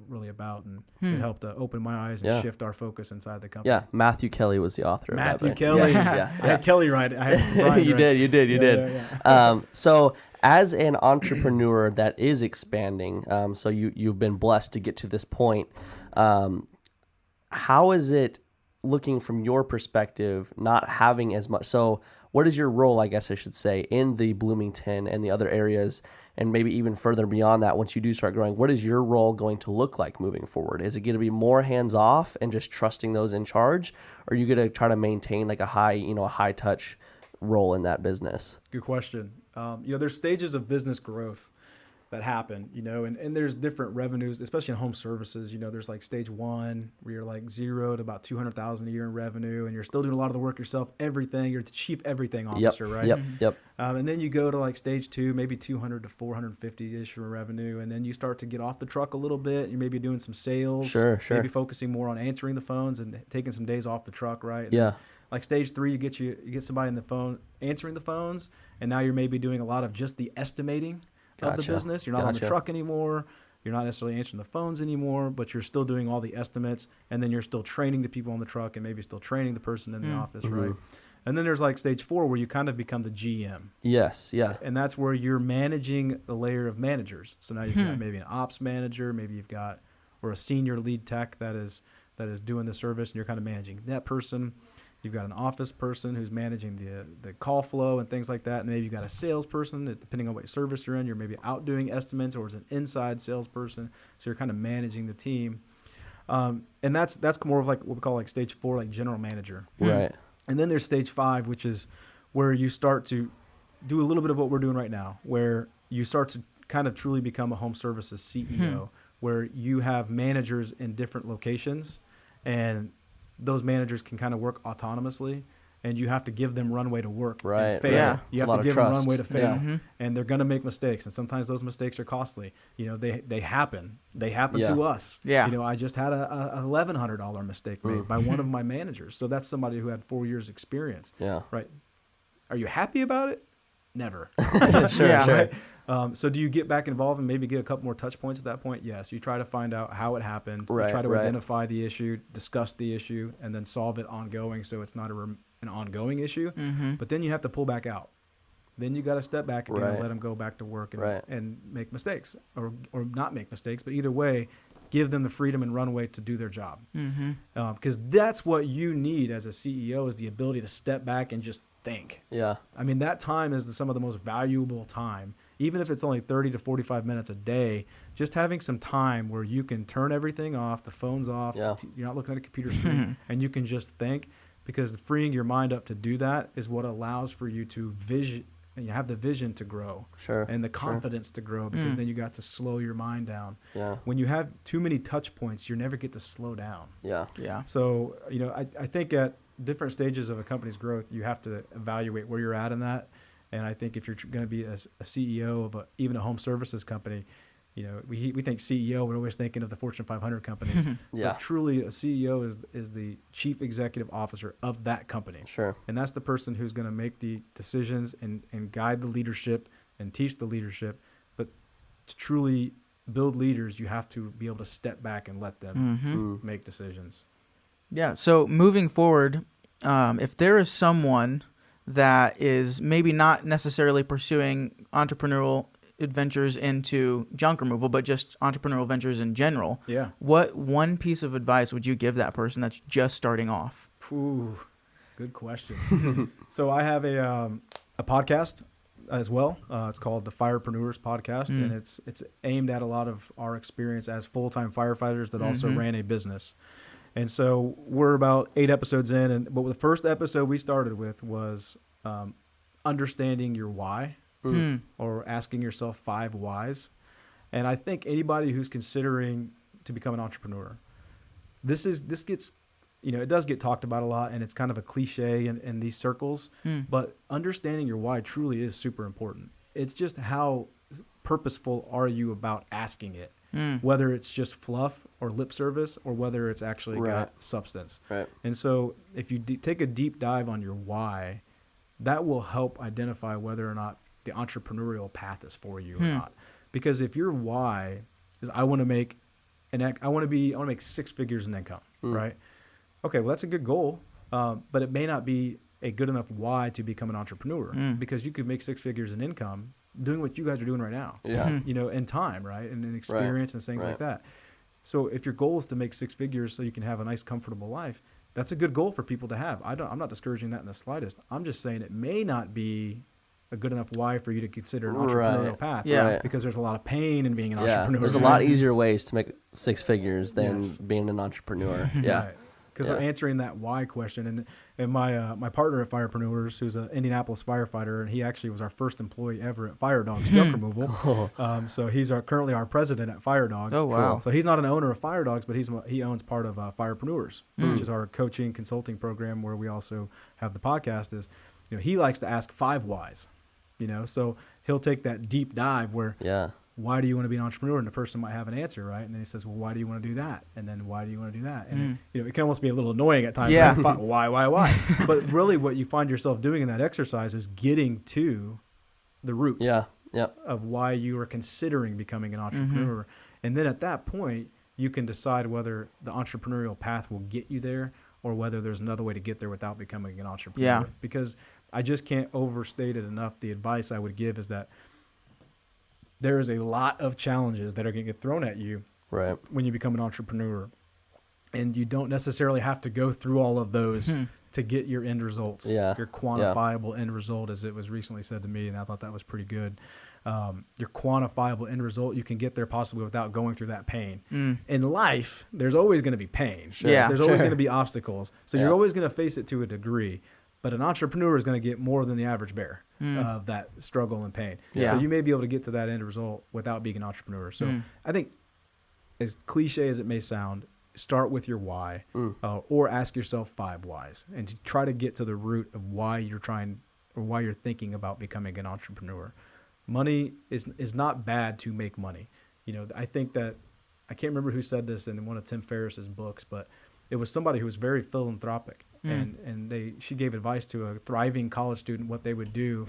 really about. And it helped open my eyes and shift our focus inside the company. Yeah, Matthew Kelly was the author of that. Matthew Kelly. Yes. I had Kelly write it. I had Brian You write did. it. Yeah. So as an entrepreneur that is expanding, so you've been blessed to get to this point. How is it looking from your perspective, not having as much? So what is your role, I guess I should say, in the Bloomington and the other areas, and maybe even further beyond that once you do start growing? What is your role going to look like moving forward? Is it going to be more hands-off and just trusting those in charge? Or are you going to try to maintain like a high touch role in that business? Good question. There's stages of business growth that happen, and there's different revenues, especially in home services. There's like stage 1 where you're like 0 to about $200,000 a year in revenue, and you're still doing a lot of the work yourself, everything. You're the chief everything officer, right? Yep. And then you go to like stage 2, maybe 200 to 450-ish in revenue, and then you start to get off the truck a little bit. You're maybe doing some sales, Sure. maybe focusing more on answering the phones and taking some days off the truck, right? Yeah. Like stage 3, you get somebody in the phone answering the phones, and now you're maybe doing a lot of just the estimating of the business. You're not on the truck anymore. You're not necessarily answering the phones anymore, but you're still doing all the estimates, and then you're still training the people on the truck and maybe still training the person in the office, right? And then there's like stage 4 where you kind of become the GM. Yes, yeah. And that's where you're managing the layer of managers. So now you've got maybe an ops manager, maybe you've got, or a senior lead tech that is doing the service, and you're kind of managing that person. You've got an office person who's managing the call flow and things like that. And maybe you've got a salesperson, depending on what service you're in. You're maybe out doing estimates, or it's an inside salesperson. So you're kind of managing the team. And that's more of like what we call like stage 4, like general manager. Right. And then there's stage 5, which is where you start to do a little bit of what we're doing right now, where you start to kind of truly become a home services CEO, where you have managers in different locations, and those managers can kind of work autonomously, and you have to give them runway to work and fail. Yeah. You have to give them runway to fail, and they're going to make mistakes, and sometimes those mistakes are costly. They happen. They happen to us. Yeah. I just had a $1,100 mistake made by one of my managers. So that's somebody who had 4 years experience. Yeah. Right. Are you happy about it? Never. Sure. Right? So do you get back involved and maybe get a couple more touch points at that point? Yes. You try to find out how it happened. You try to identify the issue, discuss the issue, and then solve it ongoing so it's not an ongoing issue. But then you have to pull back out. Then you got to step back again and let them go back to work and make mistakes or not make mistakes. But either way, give them the freedom and runway to do their job. Because that's what you need as a CEO, is the ability to step back and just think. Yeah. I mean, that time is some of the most valuable time even if it's only 30 to 45 minutes a day, just having some time where you can turn everything off, the phone's off, you're not looking at a computer screen, and you can just think, because freeing your mind up to do that is what allows for you to vision, and you have the vision to grow, and the confidence to grow, because then you got to slow your mind down. When you have too many touch points, you never get to slow down. So, you know, I think at different stages of a company's growth, you have to evaluate where you're at in that. And I think if you're going to be a CEO of even a home services company, you know, we think CEO, we're always thinking of the Fortune 500 companies. But truly, a CEO is the chief executive officer of that company. And that's the person who's going to make the decisions and guide the leadership and teach the leadership. But to truly build leaders, you have to be able to step back and let them make decisions. Yeah. So moving forward, if there is someone that is maybe not necessarily pursuing entrepreneurial adventures into junk removal, but just entrepreneurial ventures in general, what one piece of advice would you give that person that's just starting off? Ooh, good question. So I have a podcast as well. It's called the Firepreneurs Podcast, and it's aimed at a lot of our experience as full-time firefighters that also ran a business. And so we're about 8 episodes in, but the first episode we started with was understanding your why, or asking yourself 5 whys. And I think anybody who's considering to become an entrepreneur, this gets, you know, it does get talked about a lot, and it's kind of a cliche in these circles, but understanding your why truly is super important. It's just how purposeful are you about asking it? Whether it's just fluff or lip service, or whether it's actually got substance. And so if you take a deep dive on your why, that will help identify whether or not the entrepreneurial path is for you or not. Because if your why is I want to make 6 figures in income, right? Okay, well that's a good goal, but it may not be a good enough why to become an entrepreneur, because you could make 6 figures in income doing what you guys are doing right now, you know, in time, right? And in experience and things like that. So if your goal is to make 6 figures so you can have a nice, comfortable life, that's a good goal for people to have. I'm not discouraging that in the slightest. I'm just saying it may not be a good enough why for you to consider an entrepreneurial path, because there's a lot of pain in being an entrepreneur. There's a lot easier ways to make 6 figures than being an entrepreneur. Because we're answering that why question, and my partner at Firepreneurs, who's an Indianapolis firefighter, and he actually was our first employee ever at Fire Dawgs Junk Removal. So he's currently our president at Fire Dawgs. Oh wow! So he's not an owner of Fire Dawgs, but he owns part of Firepreneurs, which is our coaching consulting program where we also have the podcast. Is, you know, he likes to ask 5 whys, you know, so he'll take that deep dive where why do you want to be an entrepreneur? And the person might have an answer, right? And then he says, well, why do you want to do that? And then why do you want to do that? And you know, it can almost be a little annoying at times. Right? Why? But really what you find yourself doing in that exercise is getting to the root of why you are considering becoming an entrepreneur. And then at that point, you can decide whether the entrepreneurial path will get you there, or whether there's another way to get there without becoming an entrepreneur. Because I just can't overstate it enough. The advice I would give is that there is a lot of challenges that are going to get thrown at you when you become an entrepreneur. And you don't necessarily have to go through all of those to get your end results, your quantifiable end result, as it was recently said to me, and I thought that was pretty good. Your quantifiable end result, you can get there possibly without going through that pain. In life, there's always going to be pain. There's always going to be obstacles. So you're always going to face it to a degree. But an entrepreneur is going to get more than the average bear of that struggle and pain. So you may be able to get to that end result without being an entrepreneur. So I think, as cliche as it may sound, start with your why, or ask yourself 5 whys, and to try to get to the root of why you're trying, or why you're thinking about becoming an entrepreneur. Money is not bad to make money. You know, I think that, I can't remember who said this in one of Tim Ferriss's books, but it was somebody who was very philanthropic, and she gave advice to a thriving college student what they would do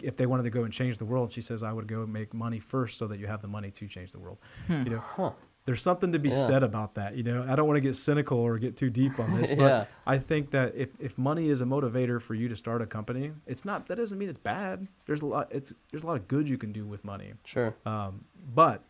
if they wanted to go and change the world. She says, I would go make money first so that you have the money to change the world. You know, there's something to be said about that. You know, I don't want to get cynical or get too deep on this, but I think that if money is a motivator for you to start a company, that doesn't mean it's bad. There's a lot of good you can do with money. Sure. But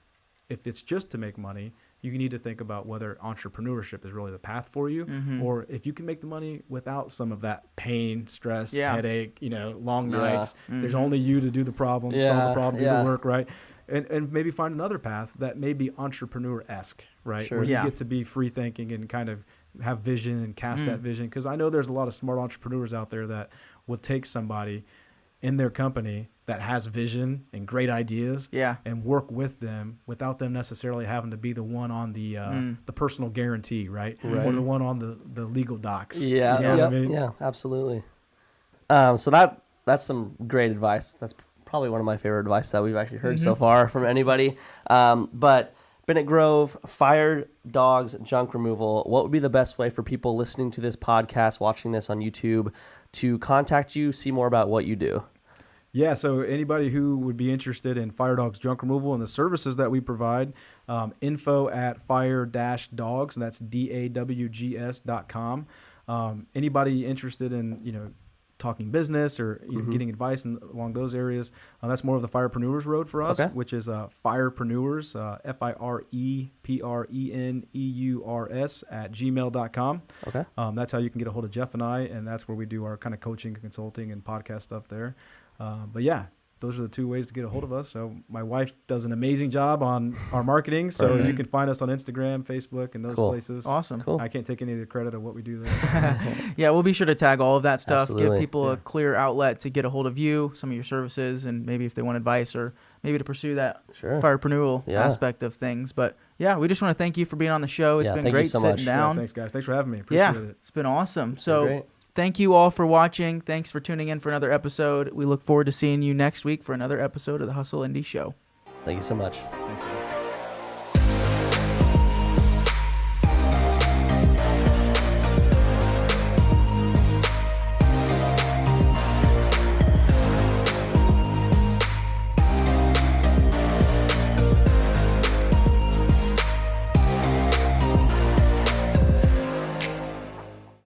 if it's just to make money, you need to think about whether entrepreneurship is really the path for you, or if you can make the money without some of that pain, stress, headache, long nights. There's only you to do the problem, solve the problem, do the work, right? And maybe find another path that may be entrepreneur-esque, right? Where you get to be free thinking and kind of have vision and cast that vision. Because I know there's a lot of smart entrepreneurs out there that will take somebody in their company that has vision and great ideas and work with them without them necessarily having to be the one on the personal guarantee, right? Or the one on the legal docs. Yeah, you know what I mean? Yeah, absolutely. So that's some great advice. That's probably one of my favorite advice that we've actually heard so far from anybody. But Bennet Grove, Fire Dawgs Junk Removal, what would be the best way for people listening to this podcast, watching this on YouTube, to contact you, see more about what you do? Yeah, so anybody who would be interested in Fire Dawgs Junk Removal and the services that we provide, info at fire-dawgs, and that's DAWGS.com. Anybody interested in, talking business or getting advice along those areas, that's more of the Firepreneurs road for us, which is Firepreneurs, FIREPRENEURS @gmail.com. Okay. That's how you can get a hold of Jeff and I, and that's where we do our kind of coaching, consulting, and podcast stuff there. But yeah, those are the two ways to get a hold of us. So my wife does an amazing job on our marketing. So you can find us on Instagram, Facebook, and those places. Awesome. Cool. I can't take any of the credit of what we do there. Yeah, we'll be sure to tag all of that stuff. Absolutely. Give people a clear outlet to get a hold of you, some of your services, and maybe if they want advice or maybe to pursue that firepreneur aspect of things. But yeah, we just want to thank you for being on the show. It's been great sitting down. Yeah, thanks, guys. Thanks for having me. Appreciate it. It's been awesome. So thank you all for watching. Thanks for tuning in for another episode. We look forward to seeing you next week for another episode of the Hustle Indie Show. Thank you so much. Thanks, guys.